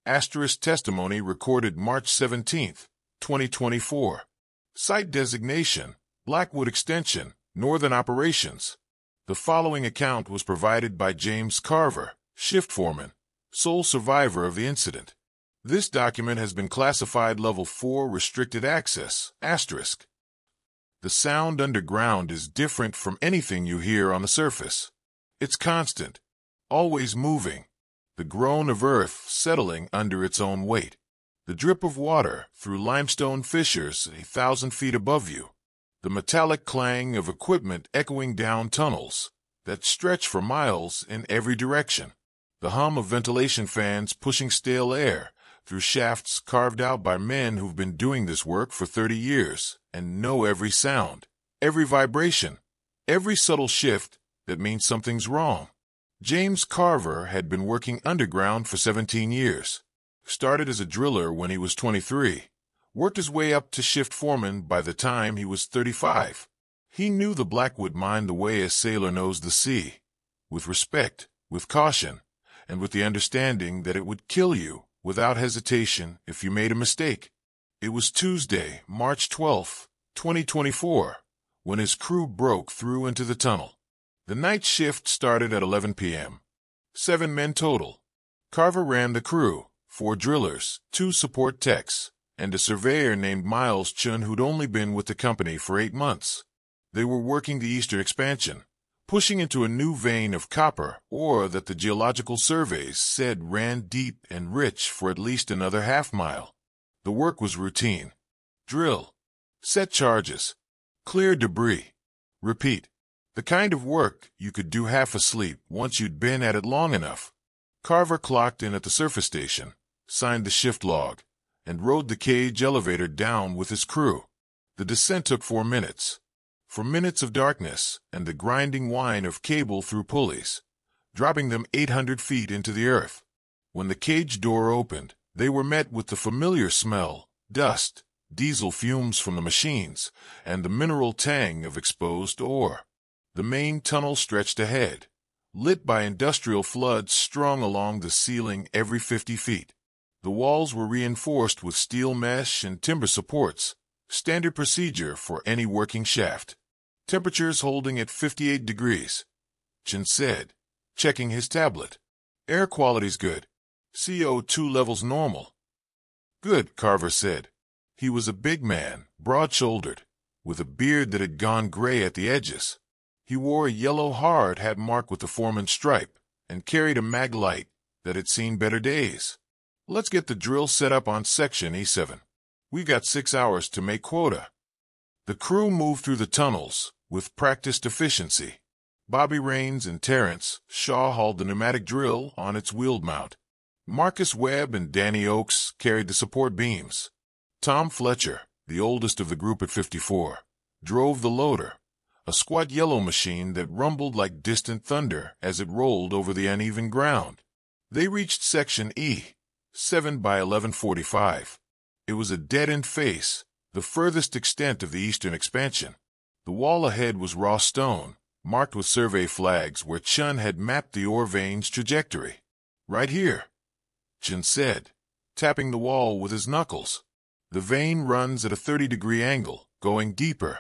Asterisk testimony recorded March 17, 2024. Site designation, Blackwood Extension, Northern Operations. The following account was provided by James Carver, shift foreman, sole survivor of the incident. This document has been classified Level 4 Restricted Access, asterisk. The sound underground is different from anything you hear on the surface. It's constant, always moving, the groan of earth settling under its own weight, the drip of water through limestone fissures 1,000 feet above you, the metallic clang of equipment echoing down tunnels that stretch for miles in every direction, the hum of ventilation fans pushing stale air through shafts carved out by men who've been doing this work for 30 years and know every sound, every vibration, every subtle shift that means something's wrong. James Carver had been working underground for 17 years. Started as a driller when he was 23. Worked his way up to shift foreman by the time he was 35. He knew the Blackwood mine the way a sailor knows the sea. With respect, with caution, and with the understanding that it would kill you without hesitation if you made a mistake. It was Tuesday, March 12, 2024, when his crew broke through into the tunnel. The night shift started at 11 p.m. 7 men total. Carver ran the crew, 4 drillers, 2 support techs, and a surveyor named Miles Chun who'd only been with the company for 8 months. They were working the eastern expansion, pushing into a new vein of copper ore that the geological surveys said ran deep and rich for at least another half-mile. The work was routine. Drill. Set charges. Clear debris. Repeat. The kind of work you could do half asleep once you'd been at it long enough. Carver clocked in at the surface station, signed the shift log, and rode the cage elevator down with his crew. The descent took 4 minutes. 4 minutes of darkness and the grinding whine of cable through pulleys, dropping them 800 feet into the earth. When the cage door opened, they were met with the familiar smell, dust, diesel fumes from the machines, and the mineral tang of exposed ore. The main tunnel stretched ahead, lit by industrial floods strung along the ceiling every 50 feet. The walls were reinforced with steel mesh and timber supports, standard procedure for any working shaft. Temperatures holding at 58 degrees. Chin said, checking his tablet. Air quality's good. CO2 levels normal. Good, Carver said. He was a big man, broad-shouldered, with a beard that had gone gray at the edges. He wore a yellow hard hat marked with the foreman's stripe and carried a mag light that had seen better days. Let's get the drill set up on section E7. We've got 6 hours to make quota. The crew moved through the tunnels with practiced efficiency. Bobby Raines and Terrence Shaw hauled the pneumatic drill on its wheeled mount. Marcus Webb and Danny Oakes carried the support beams. Tom Fletcher, the oldest of the group at 54, drove the loader, a squat yellow machine that rumbled like distant thunder as it rolled over the uneven ground. They reached section E, 7 by 11:45. It was a dead-end face, the furthest extent of the eastern expansion. The wall ahead was raw stone, marked with survey flags where Chun had mapped the ore vein's trajectory. Right here, Chun said, tapping the wall with his knuckles. The vein runs at a 30-degree angle, going deeper.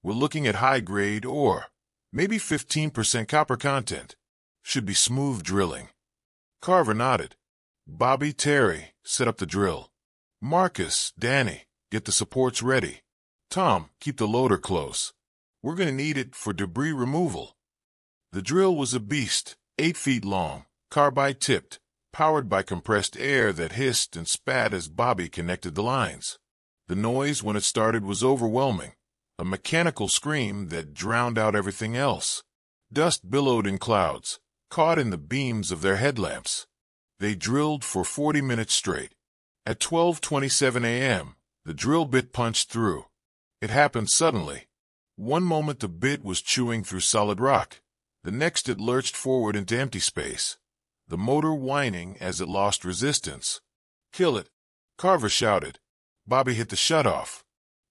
We're looking at high-grade ore, maybe 15% copper content. Should be smooth drilling. Carver nodded. Bobby, Terry, set up the drill. Marcus, Danny, get the supports ready. Tom, keep the loader close. We're going to need it for debris removal. The drill was a beast, 8 feet long, carbide-tipped, powered by compressed air that hissed and spat as Bobby connected the lines. The noise when it started was overwhelming. A mechanical scream that drowned out everything else. Dust billowed in clouds, caught in the beams of their headlamps. They drilled for 40 minutes straight. At 12:27 a.m., the drill bit punched through. It happened suddenly. One moment the bit was chewing through solid rock. The next it lurched forward into empty space, the motor whining as it lost resistance. Kill it, Carver shouted. Bobby hit the shutoff.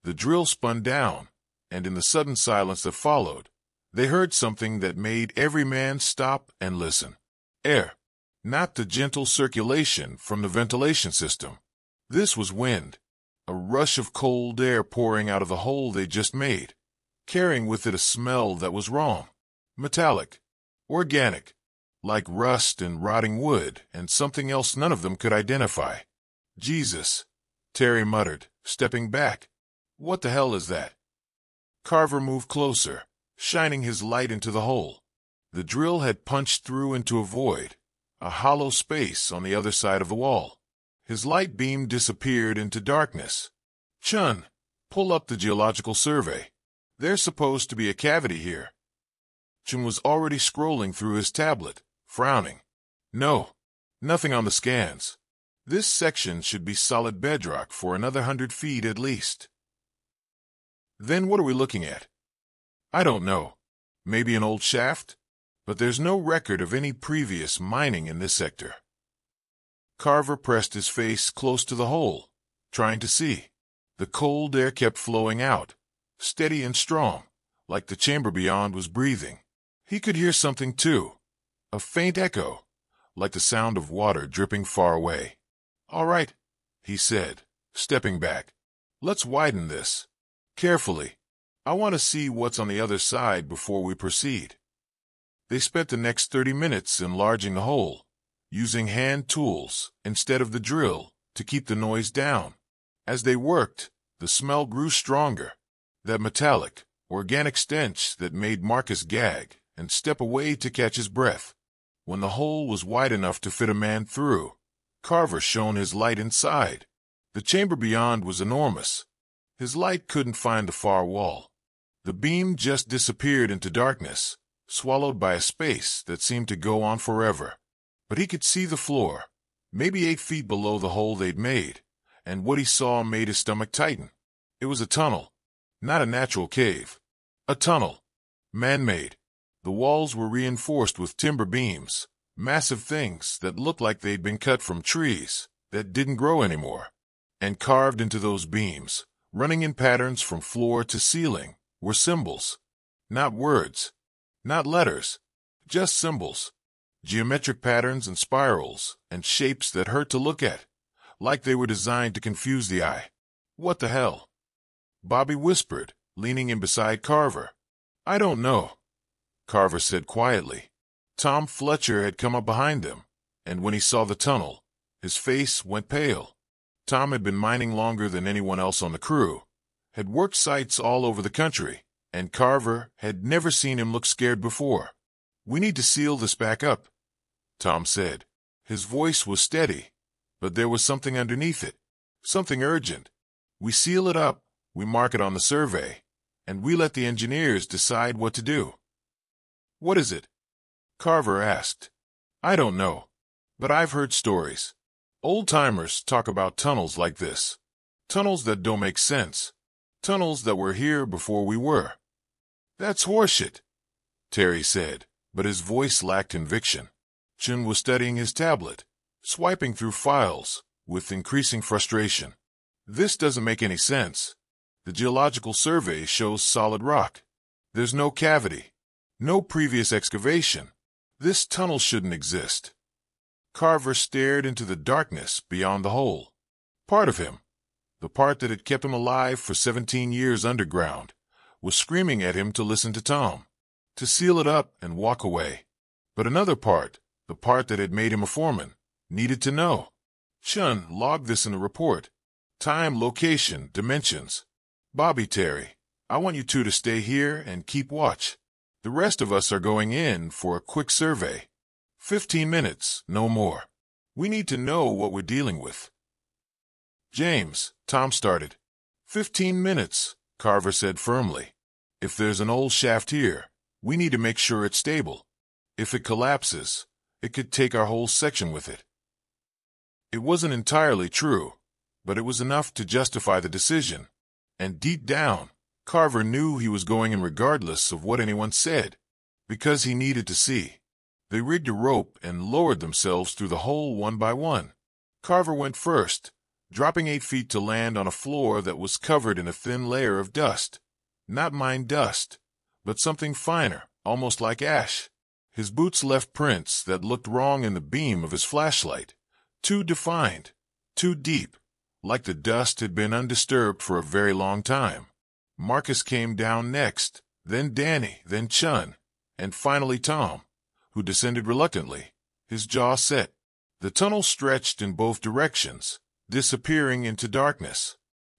The drill spun down, and in the sudden silence that followed, they heard something that made every man stop and listen. Air. not the gentle circulation from the ventilation system. This was wind, a rush of cold air pouring out of the hole they just made, carrying with it a smell that was wrong, metallic, organic, like rust and rotting wood and something else none of them could identify. Jesus, Terry muttered, stepping back. What the hell is that? Carver moved closer, shining his light into the hole. The drill had punched through into a void, a hollow space on the other side of the wall. His light beam disappeared into darkness. Chun, pull up the geological survey. There's supposed to be a cavity here. Chun was already scrolling through his tablet, frowning. No, nothing on the scans. This section should be solid bedrock for another 100 feet at least. Then what are we looking at? I don't know. Maybe an old shaft? But there's no record of any previous mining in this sector. Carver pressed his face close to the hole, trying to see. The cold air kept flowing out, steady and strong, like the chamber beyond was breathing. He could hear something too, a faint echo, like the sound of water dripping far away. All right, he said, stepping back. Let's widen this. Carefully. I want to see what's on the other side before we proceed. They spent the next 30 minutes enlarging the hole, using hand tools instead of the drill to keep the noise down. As they worked, the smell grew stronger, that metallic, organic stench that made Marcus gag and step away to catch his breath. When the hole was wide enough to fit a man through, Carver shone his light inside. The chamber beyond was enormous. His light couldn't find the far wall. The beam just disappeared into darkness, swallowed by a space that seemed to go on forever. But he could see the floor, maybe 8 feet below the hole they'd made, and what he saw made his stomach tighten. It was a tunnel, not a natural cave. A tunnel, man-made. The walls were reinforced with timber beams, massive things that looked like they'd been cut from trees that didn't grow anymore. And carved into those beams, running in patterns from floor to ceiling, were symbols. Not words, not letters, just symbols. Geometric patterns and spirals, and shapes that hurt to look at, like they were designed to confuse the eye. What the hell? Bobby whispered, leaning in beside Carver. I don't know, Carver said quietly. Tom Fletcher had come up behind them, and when he saw the tunnel, his face went pale. Tom had been mining longer than anyone else on the crew, had worked sites all over the country, and Carver had never seen him look scared before. We need to seal this back up, Tom said. His voice was steady, but there was something underneath it, something urgent. We seal it up, we mark it on the survey, and we let the engineers decide what to do. What is it? Carver asked. I don't know, but I've heard stories. Old-timers talk about tunnels like this. Tunnels that don't make sense. Tunnels that were here before we were. That's horseshit, Terry said, but his voice lacked conviction. Chun was studying his tablet, swiping through files, with increasing frustration. This doesn't make any sense. The geological survey shows solid rock. There's no cavity, no previous excavation. This tunnel shouldn't exist. Carver stared into the darkness beyond the hole. Part of him, the part that had kept him alive for 17 years underground, was screaming at him to listen to Tom, to seal it up and walk away. But another part, the part that had made him a foreman, needed to know. Chun logged this in the report. Time, location, dimensions. Bobby, Terry, I want you two to stay here and keep watch. The rest of us are going in for a quick survey. 15 minutes, no more. We need to know what we're dealing with. James, Tom started. 15 minutes, Carver said firmly. If there's an old shaft here, we need to make sure it's stable. If it collapses, it could take our whole section with it. It wasn't entirely true, but it was enough to justify the decision. And deep down, Carver knew he was going in regardless of what anyone said, because he needed to see. They rigged a rope and lowered themselves through the hole one by one. Carver went first, dropping 8 feet to land on a floor that was covered in a thin layer of dust. Not mine dust, but something finer, almost like ash. His boots left prints that looked wrong in the beam of his flashlight. Too defined, too deep, like the dust had been undisturbed for a very long time. Marcus came down next, then Danny, then Chun, and finally Tom, who descended reluctantly, his jaw set. The tunnel stretched in both directions, disappearing into darkness.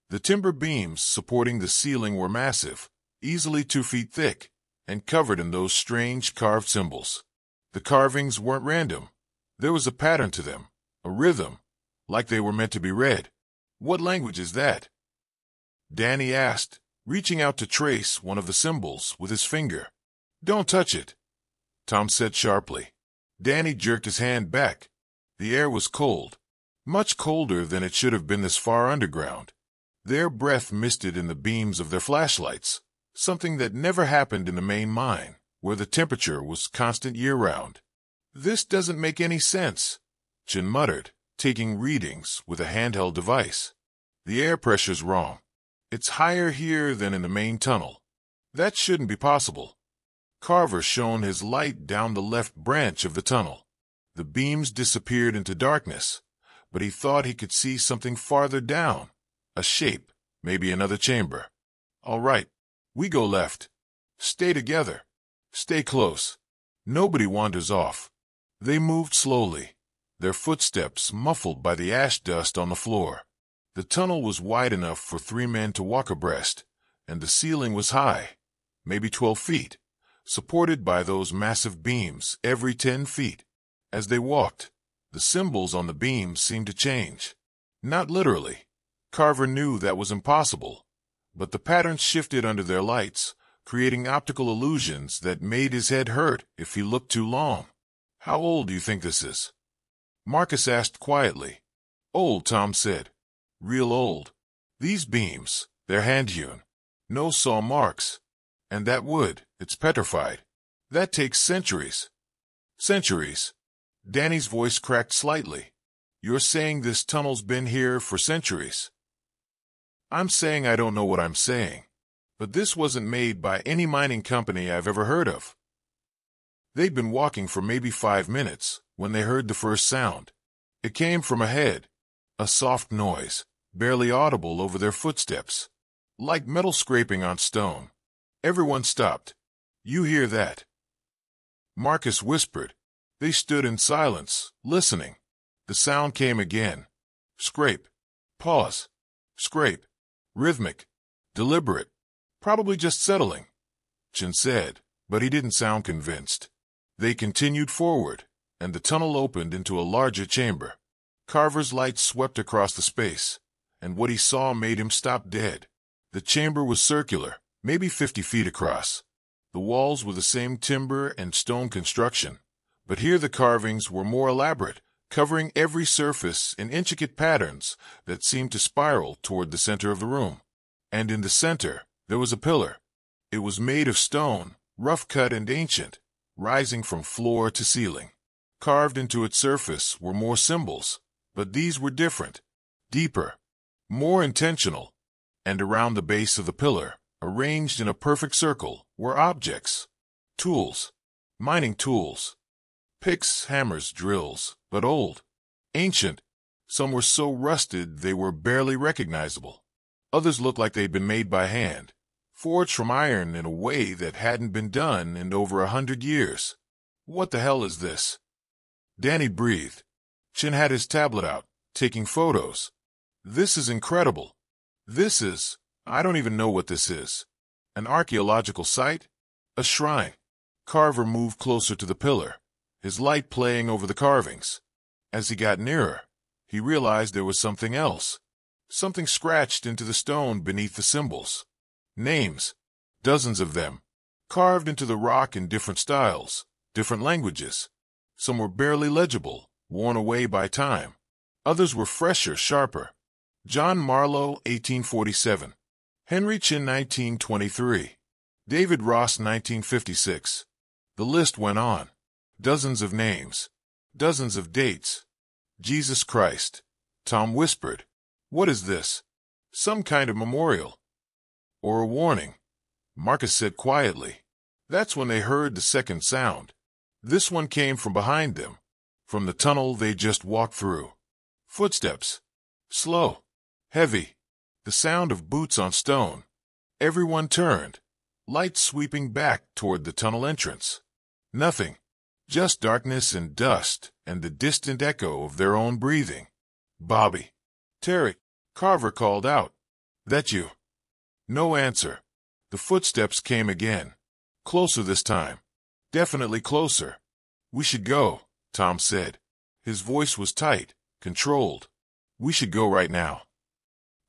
The timber beams supporting the ceiling were massive, easily 2 feet thick, and covered in those strange carved symbols. The carvings weren't random. There was a pattern to them, a rhythm, like they were meant to be read. "What language is that?" Danny asked, reaching out to trace one of the symbols with his finger. "Don't touch it," Tom said sharply. Danny jerked his hand back. The air was cold, much colder than it should have been this far underground. Their breath misted in the beams of their flashlights, something that never happened in the main mine, where the temperature was constant year-round. "This doesn't make any sense," Chin muttered, taking readings with a handheld device. "The air pressure's wrong. It's higher here than in the main tunnel. That shouldn't be possible." Carver shone his light down the left branch of the tunnel. The beams disappeared into darkness, but he thought he could see something farther down, a shape, maybe another chamber. "All right, we go left. Stay together. Stay close. Nobody wanders off." They moved slowly, their footsteps muffled by the ash dust on the floor. The tunnel was wide enough for 3 men to walk abreast, and the ceiling was high, maybe 12 feet, supported by those massive beams every 10 feet. As they walked, the symbols on the beams seemed to change. Not literally. Carver knew that was impossible, but the patterns shifted under their lights, creating optical illusions that made his head hurt if he looked too long. "How old do you think this is?" Marcus asked quietly. "Old," Tom said. "Real old. These beams, they're hand-hewn. No saw marks. And that wood, it's petrified. That takes centuries." "Centuries?" Danny's voice cracked slightly. "You're saying this tunnel's been here for centuries?" "I'm saying I don't know what I'm saying. But this wasn't made by any mining company I've ever heard of." They'd been walking for maybe 5 minutes when they heard the first sound. It came from ahead, a soft noise, barely audible over their footsteps, like metal scraping on stone. Everyone stopped. "You hear that?" Marcus whispered. They stood in silence, listening. The sound came again. Scrape. Pause. Scrape. Rhythmic. Deliberate. "Probably just settling," Chin said, but he didn't sound convinced. They continued forward, and the tunnel opened into a larger chamber. Carver's light swept across the space, and what he saw made him stop dead. The chamber was circular, maybe 50 feet across. The walls were the same timber and stone construction, but here the carvings were more elaborate, covering every surface in intricate patterns that seemed to spiral toward the center of the room. And in the center, there was a pillar. It was made of stone, rough-cut and ancient, rising from floor to ceiling. Carved into its surface were more symbols, but these were different, deeper, more intentional. And around the base of the pillar, arranged in a perfect circle, were objects. Tools. Mining tools. Picks, hammers, drills, but old. Ancient. Some were so rusted they were barely recognizable. Others looked like they'd been made by hand, forged from iron in a way that hadn't been done in over 100 years. "What the hell is this?" Danny breathed. Chin had his tablet out, taking photos. "This is incredible. I don't even know what this is. An archaeological site? A shrine?" Carver moved closer to the pillar, his light playing over the carvings. As he got nearer, he realized there was something else. Something scratched into the stone beneath the symbols. Names. Dozens of them. Carved into the rock in different styles, different languages. Some were barely legible, worn away by time. Others were fresher, sharper. John Marlowe, 1847. Henry Chin, 1923. David Ross, 1956. The list went on. Dozens of names. Dozens of dates. "Jesus Christ," Tom whispered. "What is this? Some kind of memorial?" "Or a warning," Marcus said quietly. That's when they heard the second sound. This one came from behind them, from the tunnel they just walked through. Footsteps. Slow. Heavy. The sound of boots on stone. Everyone turned, light sweeping back toward the tunnel entrance. Nothing. Just darkness and dust and the distant echo of their own breathing. Bobby. Terry. Carver called out. That you? No answer. The footsteps came again. Closer this time. Definitely closer. We should go, Tom said. His voice was tight, controlled. We should go right now.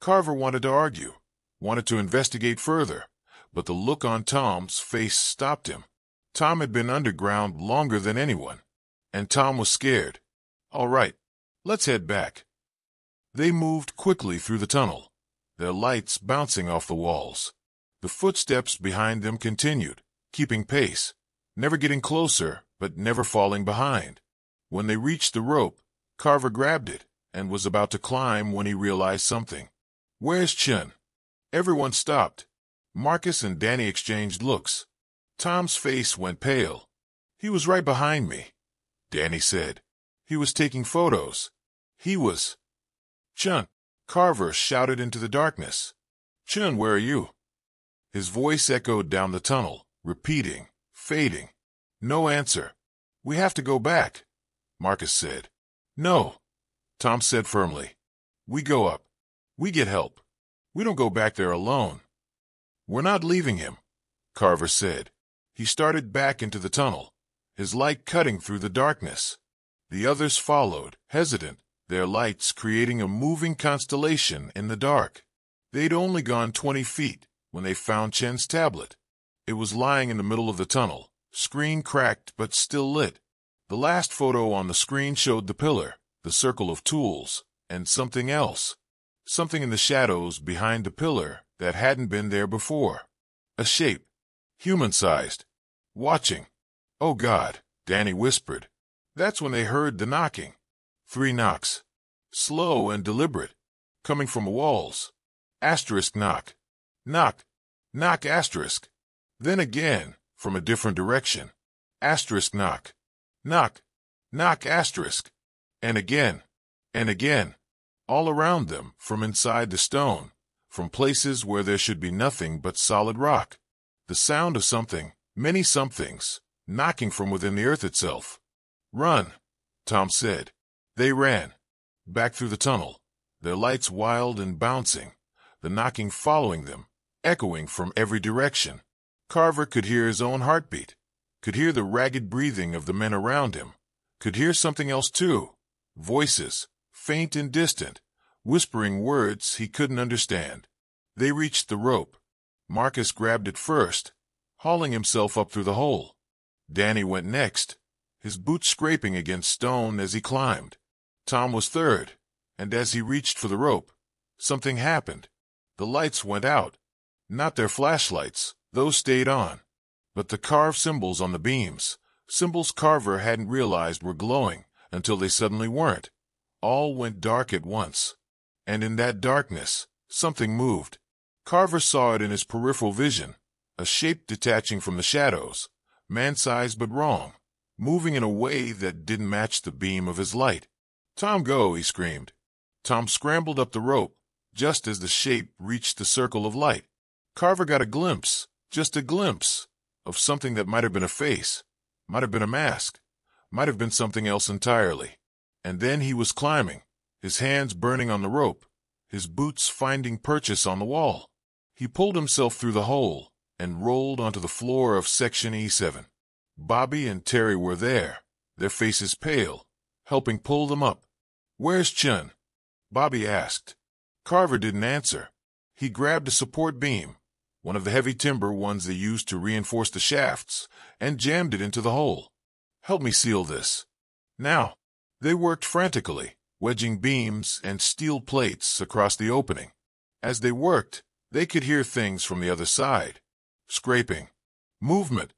Carver wanted to argue, wanted to investigate further, but the look on Tom's face stopped him. Tom had been underground longer than anyone, and Tom was scared. All right, let's head back. They moved quickly through the tunnel, their lights bouncing off the walls. The footsteps behind them continued, keeping pace, never getting closer, but never falling behind. When they reached the rope, Carver grabbed it and was about to climb when he realized something. Where's Chun? Everyone stopped. Marcus and Danny exchanged looks. Tom's face went pale. He was right behind me, Danny said. He was taking photos. He was... Chun! Carver shouted into the darkness. Chun, where are you? His voice echoed down the tunnel, repeating, fading. No answer. We have to go back, Marcus said. No, Tom said firmly. We go up. We get help. We don't go back there alone. We're not leaving him, Carver said. He started back into the tunnel, his light cutting through the darkness. The others followed, hesitant, their lights creating a moving constellation in the dark. They'd only gone 20 feet when they found Chen's tablet. It was lying in the middle of the tunnel, screen cracked but still lit. The last photo on the screen showed the pillar, the circle of tools, and something else. Something in the shadows behind the pillar that hadn't been there before. A shape, human-sized, watching. Oh God, Danny whispered. That's when they heard the knocking. 3 knocks. Slow and deliberate, coming from walls. Asterisk knock. Knock. Knock asterisk. Then again, from a different direction. Asterisk knock. Knock. Knock asterisk. And again. And again. All around them, from inside the stone, from places where there should be nothing but solid rock. The sound of something, many somethings, knocking from within the earth itself. Run, Tom said. They ran. Back through the tunnel, their lights wild and bouncing, the knocking following them, echoing from every direction. Carver could hear his own heartbeat, could hear the ragged breathing of the men around him, could hear something else too. Voices, faint and distant, whispering words he couldn't understand. They reached the rope. Marcus grabbed it first, hauling himself up through the hole. Danny went next, his boots scraping against stone as he climbed. Tom was third, and as he reached for the rope, something happened. The lights went out. Not their flashlights, those stayed on. But the carved symbols on the beams, symbols Carver hadn't realized were glowing until they suddenly weren't. All went dark at once. And in that darkness, something moved. Carver saw it in his peripheral vision, a shape detaching from the shadows, man-sized but wrong, moving in a way that didn't match the beam of his light. Tom, go, he screamed. Tom scrambled up the rope, just as the shape reached the circle of light. Carver got a glimpse, just a glimpse, of something that might have been a face, might have been a mask, might have been something else entirely. And then he was climbing, his hands burning on the rope, his boots finding purchase on the wall. He pulled himself through the hole and rolled onto the floor of Section E7. Bobby and Terry were there, their faces pale, helping pull them up. Where's Chun? Bobby asked. Carver didn't answer. He grabbed a support beam, one of the heavy timber ones they used to reinforce the shafts, and jammed it into the hole. Help me seal this. Now. They worked frantically, wedging beams and steel plates across the opening. As they worked, they could hear things from the other side. Scraping. Movement.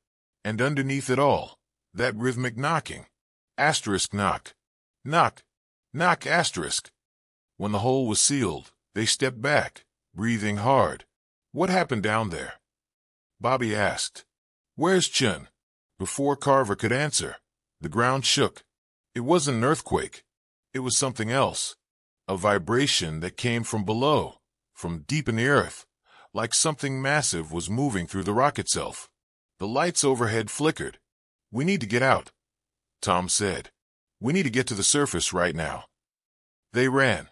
And underneath it all, that rhythmic knocking. Asterisk knock. Knock. Knock asterisk. When the hole was sealed, they stepped back, breathing hard. What happened down there? Bobby asked. Where's Chun? Before Carver could answer, The ground shook. It wasn't an earthquake. It was something else. A vibration that came from below, from deep in the earth, like something massive was moving through the rock itself. The lights overhead flickered. "We need to get out," Tom said. "We need to get to the surface right now." They ran.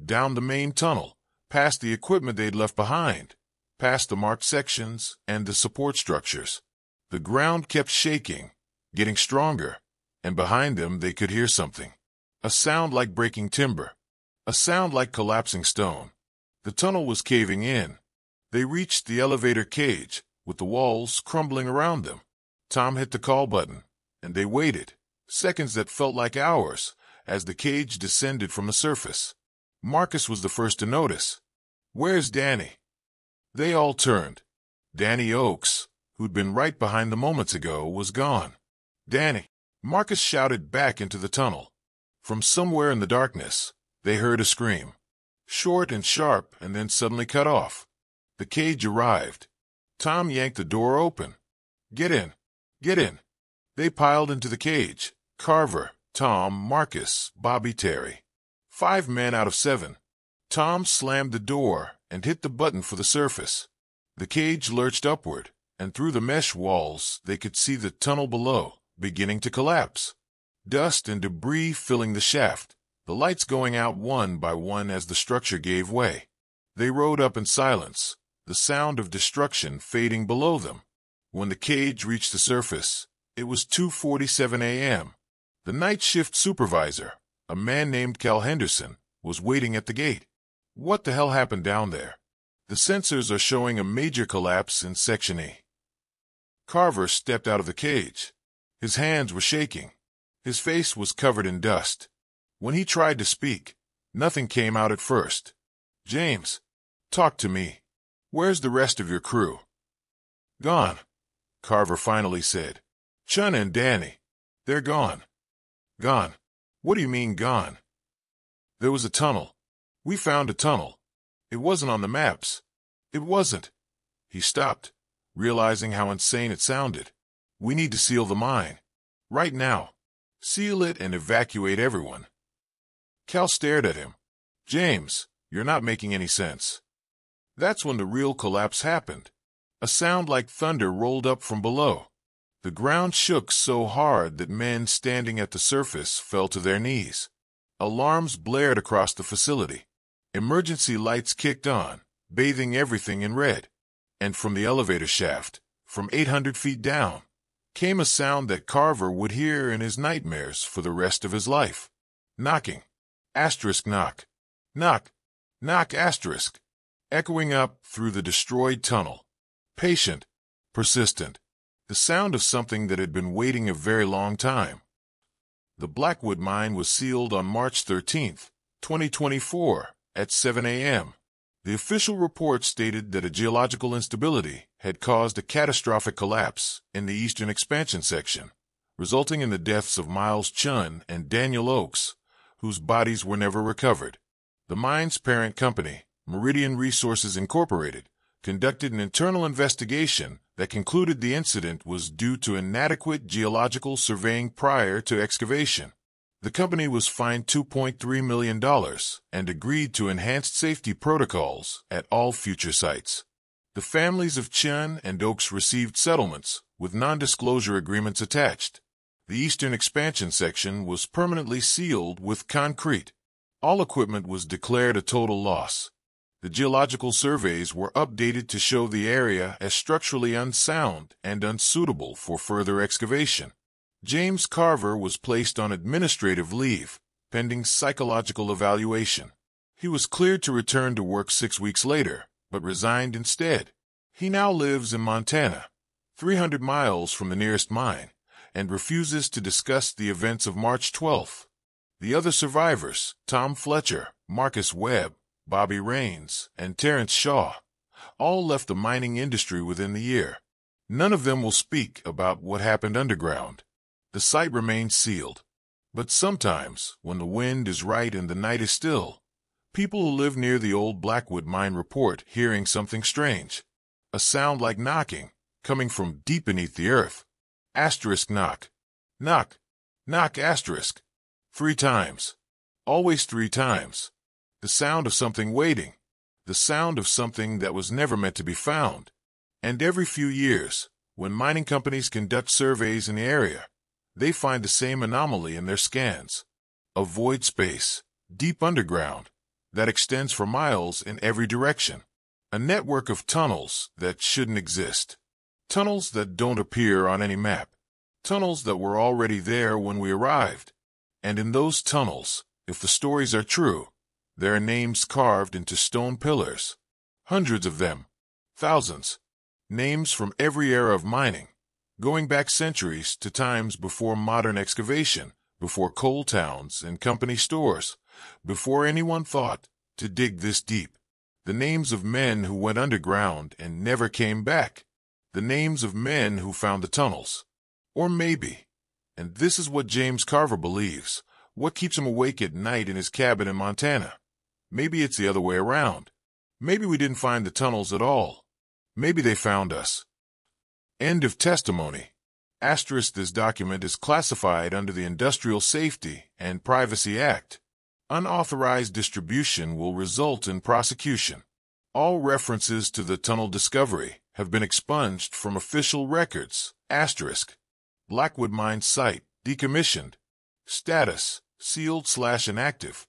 Down the main tunnel, past the equipment they'd left behind, past the marked sections and the support structures. The ground kept shaking, getting stronger, and behind them they could hear something. A sound like breaking timber. A sound like collapsing stone. The tunnel was caving in. They reached the elevator cage, with the walls crumbling around them. Tom hit the call button, and they waited, seconds that felt like hours, as the cage descended from the surface. Marcus was the first to notice. "Where's Danny?" They all turned. Danny Oakes, who'd been right behind them moments ago, was gone. "Danny!" Marcus shouted back into the tunnel. From somewhere in the darkness, they heard a scream. Short and sharp, and then suddenly cut off. The cage arrived. Tom yanked the door open. "Get in! Get in!" They piled into the cage. Carver, Tom, Marcus, Bobby, Terry. 5 men out of 7. Tom slammed the door and hit the button for the surface. The cage lurched upward, and through the mesh walls they could see the tunnel below, beginning to collapse. Dust and debris filling the shaft, the lights going out one by one as the structure gave way. They rode up in silence, the sound of destruction fading below them. When the cage reached the surface, it was 2:47 a.m. The night shift supervisor, a man named Cal Henderson, was waiting at the gate. "What the hell happened down there? The sensors are showing a major collapse in Section E." Carver stepped out of the cage. His hands were shaking. His face was covered in dust. When he tried to speak, nothing came out at first. "James, talk to me. Where's the rest of your crew?" "Gone," Carver finally said. "Chun and Danny. They're gone." "Gone? What do you mean gone?" "There was a tunnel. We found a tunnel. It wasn't on the maps. It wasn't." He stopped, realizing how insane it sounded. "We need to seal the mine. Right now. Seal it and evacuate everyone." Cal stared at him. "James, you're not making any sense." That's when the real collapse happened. A sound like thunder rolled up from below. The ground shook so hard that men standing at the surface fell to their knees. Alarms blared across the facility. Emergency lights kicked on, bathing everything in red. And from the elevator shaft, from 800 feet down, came a sound that Carver would hear in his nightmares for the rest of his life. Knocking. Asterisk knock. Knock. Knock asterisk. Echoing up through the destroyed tunnel. Patient. Persistent. The sound of something that had been waiting a very long time. The Blackwood mine was sealed on March 13, 2024, at 7 a.m. The official report stated that a geological instability had caused a catastrophic collapse in the eastern expansion section, resulting in the deaths of Miles Chun and Daniel Oakes, whose bodies were never recovered. The mine's parent company, Meridian Resources Incorporated, conducted an internal investigation that concluded the incident was due to inadequate geological surveying prior to excavation. The company was fined $2.3 million and agreed to enhanced safety protocols at all future sites. The families of Chun and Oakes received settlements, with non-disclosure agreements attached. The eastern expansion section was permanently sealed with concrete. All equipment was declared a total loss. The geological surveys were updated to show the area as structurally unsound and unsuitable for further excavation. James Carver was placed on administrative leave, pending psychological evaluation. He was cleared to return to work 6 weeks later, but resigned instead. He now lives in Montana, 300 miles from the nearest mine, and refuses to discuss the events of March 12th. The other survivors, Tom Fletcher, Marcus Webb, Bobby Raines, and Terrence Shaw, all left the mining industry within the year. None of them will speak about what happened underground. The site remains sealed. But sometimes, when the wind is right and the night is still, people who live near the old Blackwood mine report hearing something strange. A sound like knocking, coming from deep beneath the earth. Asterisk knock. Knock. Knock asterisk. 3 times. Always 3 times. The sound of something waiting. The sound of something that was never meant to be found. And every few years, when mining companies conduct surveys in the area, they find the same anomaly in their scans. A void space, deep underground, that extends for miles in every direction. A network of tunnels that shouldn't exist. Tunnels that don't appear on any map. Tunnels that were already there when we arrived. And in those tunnels, if the stories are true, there are names carved into stone pillars. Hundreds of them. Thousands. Names from every era of mining, going back centuries to times before modern excavation, before coal towns and company stores, before anyone thought to dig this deep. The names of men who went underground and never came back. The names of men who found the tunnels. Or maybe, and this is what James Carver believes, what keeps him awake at night in his cabin in Montana. Maybe it's the other way around. Maybe we didn't find the tunnels at all. Maybe they found us. End of testimony. Asterisk. This document is classified under the Industrial Safety and Privacy Act. Unauthorized distribution will result in prosecution. All references to the tunnel discovery have been expunged from official records. Asterisk. Blackwood Mine site, decommissioned. Status, sealed/inactive.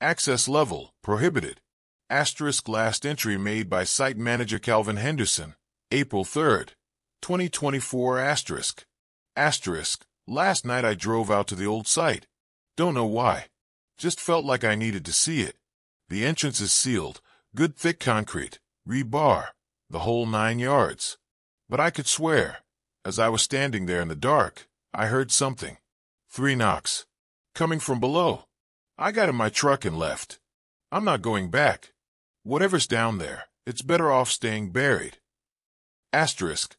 Access level, prohibited. Asterisk. Last entry made by site manager Calvin Henderson, April 3rd, 2024. Asterisk. Asterisk. Last night I drove out to the old site. Don't know why. Just felt like I needed to see it. The entrance is sealed, good thick concrete, rebar, the whole 9 yards. But I could swear, as I was standing there in the dark, I heard something. 3 knocks. Coming from below. I got in my truck and left. I'm not going back. Whatever's down there, it's better off staying buried. Asterisk.